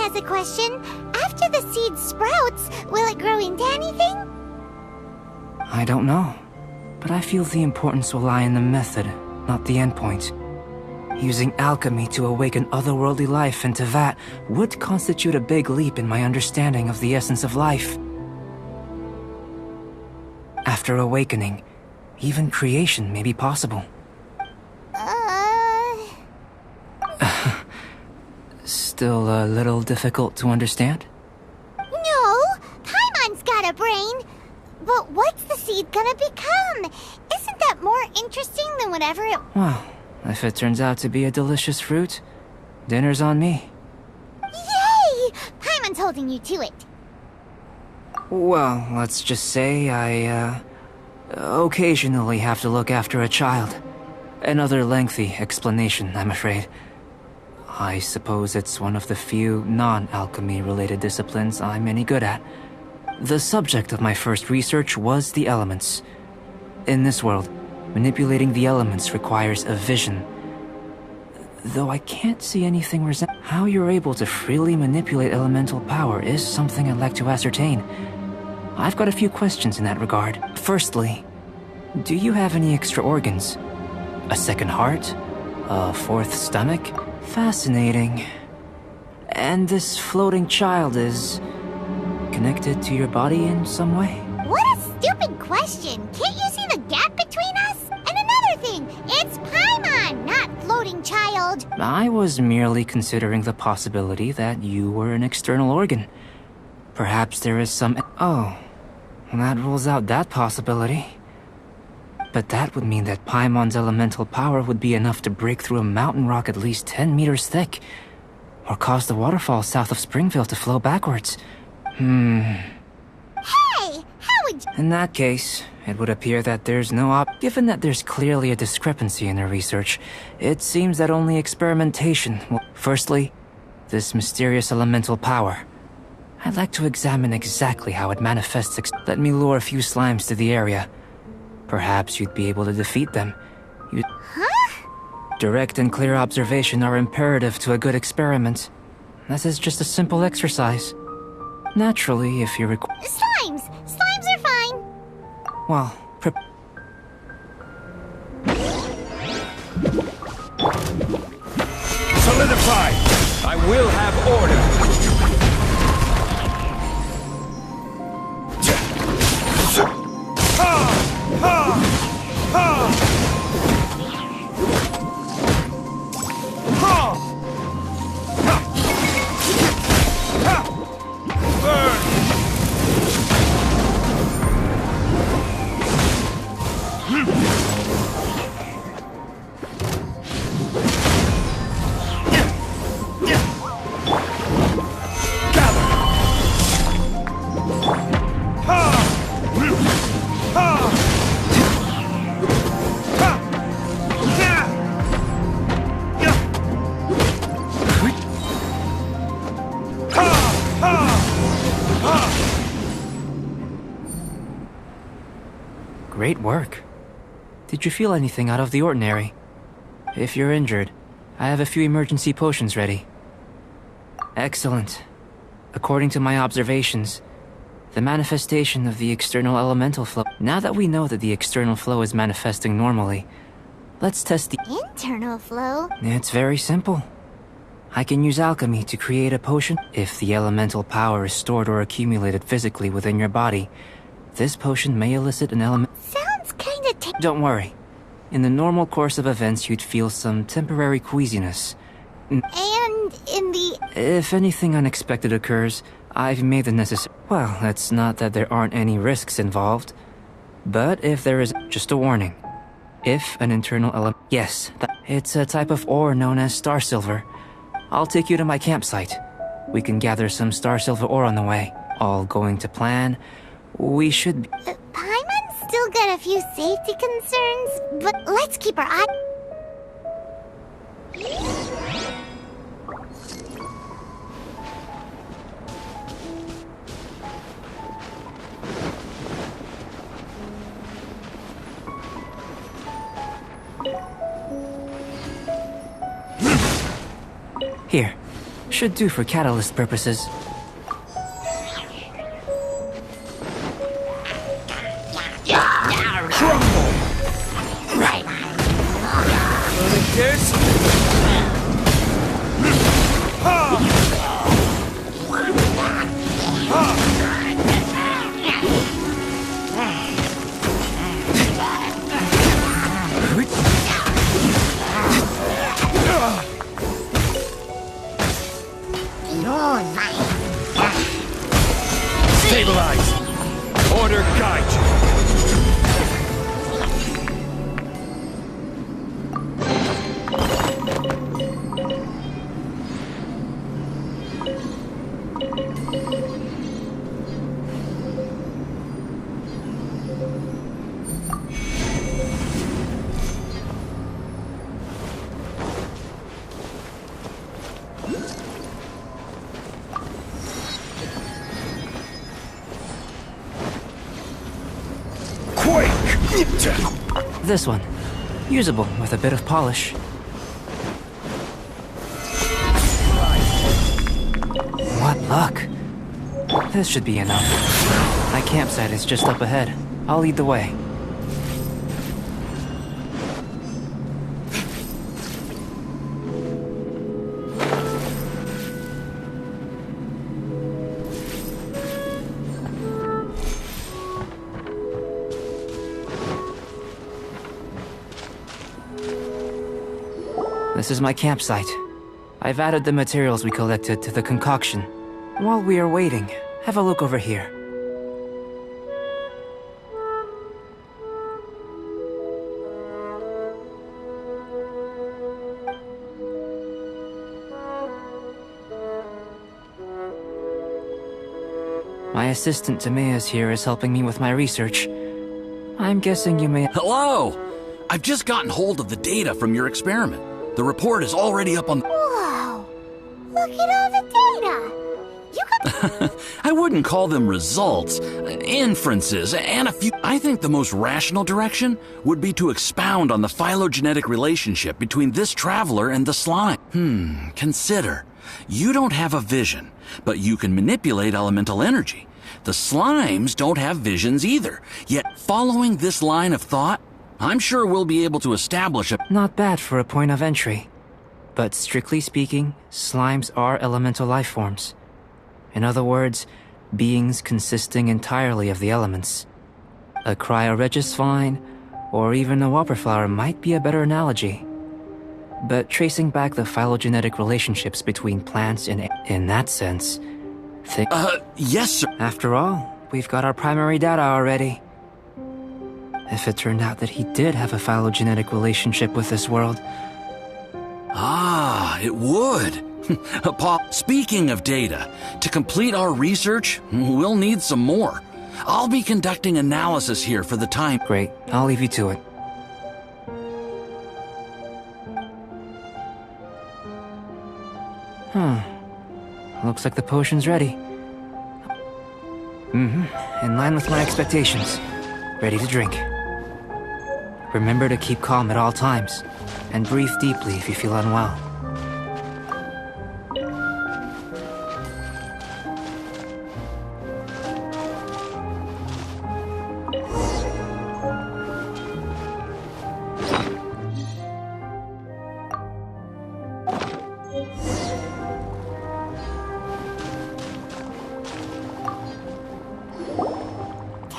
has a question. After the seed sprouts, will it grow into anything? I don't know, but I feel the importance will lie in the method, not the endpoint. Using alchemy to awaken otherworldly life into that would constitute a big leap in my understanding of the essence of life. After awakening, even creation may be possible. Still a little difficult to understand? No, Paimon's got a brain. But what's the seed gonna become? Isn't that more interesting than whatever it... Well, if it turns out to be a delicious fruit, dinner's on me. Yay! Paimon's holding you to it. Well, let's just say I, occasionally have to look after a child. Another lengthy explanation, I'm afraid. I suppose it's one of the few non-alchemy related disciplines I'm any good at. The subject of my first research was the elements. In this world, manipulating the elements requires a vision. Though I can't see anything how you're able to freely manipulate elemental power is something I'd like to ascertain. I've got a few questions in that regard. Firstly, do you have any extra organs? A second heart? A fourth stomach? Fascinating. And this floating child is connected to your body in some way? What a stupid question! Can't you see the gap between us? And another thing, it's Paimon, not floating child. I was merely considering the possibility that you were an external organ. Perhaps there is some... Oh, that rules out that possibility. But that would mean that Paimon's elemental power would be enough to break through a mountain rock at least 10 meters thick, or cause the waterfall south of Springfield to flow backwards. Hey, how would you... In that case, it would appear that there's no Given that there's clearly a discrepancy in their research, it seems that only experimentation will... Firstly, this mysterious elemental power. I'd like to examine exactly how it manifests. Let me lure a few slimes to the area. Perhaps you'd be able to defeat them. Huh? Direct and clear observation are imperative to a good experiment. This is just a simple exercise. Naturally, if you require... Slimes! Slimes are fine! Well, Solidify! I will have order! Great work. Did you feel anything out of the ordinary? If you're injured, I have a few emergency potions ready. Excellent. According to my observations, the manifestation of the external elemental flow... Now that we know that the external flow is manifesting normally, let's test the... Internal flow? It's very simple. I can use alchemy to create a potion. If the elemental power is stored or accumulated physically within your body, this potion may elicit an element... Sounds kinda Don't worry. In the normal course of events, you'd feel some temporary queasiness. And in the... If anything unexpected occurs, I've made the necessary... Well, it's not that there aren't any risks involved. But if there is... Just a warning. If an internal element... Yes, it's a type of ore known as star silver. I'll take you to my campsite. We can gather some star silver ore on the way. All going to plan. We should be... Paimon's still got a few safety concerns, but let's keep our eye... Here. Should do for catalyst purposes. Crumble! This? Stabilize! Order guide you! This one. Usable with a bit of polish. What luck. This should be enough. My campsite is just up ahead. I'll lead the way. This is my campsite. I've added the materials we collected to the concoction. While we are waiting, have a look over here. My assistant Tamea's here is helping me with my research. I'm guessing you may— Hello! I've just gotten hold of the data from your experiment. The report is already up on— Whoa! Look at all the data! You got— I wouldn't call them results, inferences, and a few— I think the most rational direction would be to expound on the phylogenetic relationship between this traveler and the slime. Consider. You don't have a vision, but you can manipulate elemental energy. The slimes don't have visions either. Yet, following this line of thought, I'm sure we'll be able to establish a— Not bad for a point of entry. But strictly speaking, slimes are elemental life forms. In other words, beings consisting entirely of the elements. A cryoregis vine, or even a wildflower might be a better analogy. But tracing back the phylogenetic relationships between plants in that sense, yes, sir. After all, we've got our primary data already. If it turned out that he did have a phylogenetic relationship with this world. Ah, it would. Paul, speaking of data, to complete our research, we'll need some more. I'll be conducting analysis here for the time. Great, I'll leave you to it. Looks like the potion's ready. In line with my expectations. Ready to drink. Remember to keep calm at all times, and breathe deeply if you feel unwell.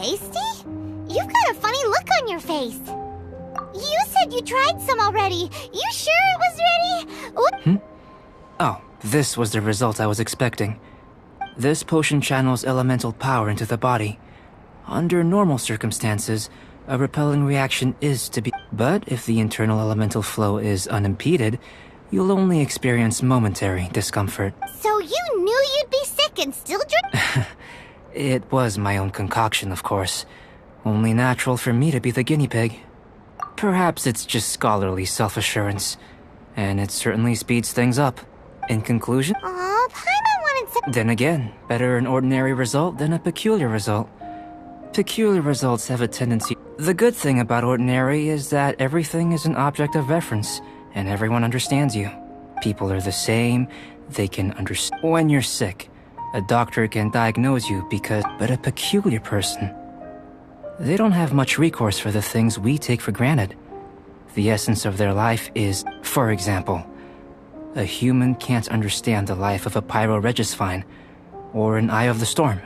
tasty? You've got a funny look on your face. You said you tried some already. You sure it was ready? What? Oh, this was the result I was expecting. This potion channels elemental power into the body. Under normal circumstances, a repelling reaction is to be... But if the internal elemental flow is unimpeded, you'll only experience momentary discomfort. So you knew you'd be sick and still drink? It was my own concoction, of course. Only natural for me to be the guinea pig. Perhaps it's just scholarly self-assurance. And it certainly speeds things up. In conclusion... Aw, Paimon wanted some... Then again, better an ordinary result than a peculiar result. Peculiar results have a tendency... The good thing about ordinary is that everything is an object of reference, and everyone understands you. People are the same, they can understand. When you're sick, a doctor can diagnose you but a peculiar person. They don't have much recourse for the things we take for granted. The essence of their life is, for example, a human can't understand the life of a pyroregisvine or an eye of the storm.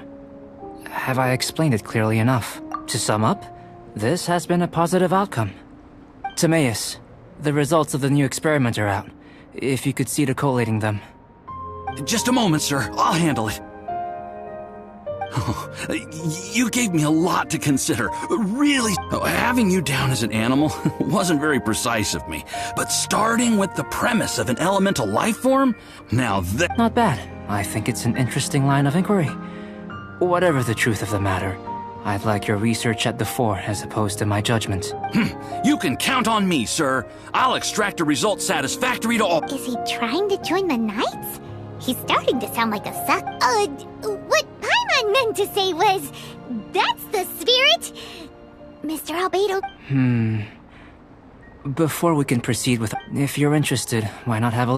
Have I explained it clearly enough? To sum up, this has been a positive outcome. Timaeus, the results of the new experiment are out. If you could see to collating them. Just a moment, sir. I'll handle it. You gave me a lot to consider. Really, having you down as an animal wasn't very precise of me. But starting with the premise of an elemental life form? Now that... Not bad. I think it's an interesting line of inquiry. Whatever the truth of the matter, I'd like your research at the fore as opposed to my judgment. You can count on me, sir. I'll extract a result satisfactory to all... Is he trying to join the Knights? He's starting to sound like a suck. What Paimon meant to say was, that's the spirit! Mr. Albedo. Before we can proceed with... If you're interested, why not have a...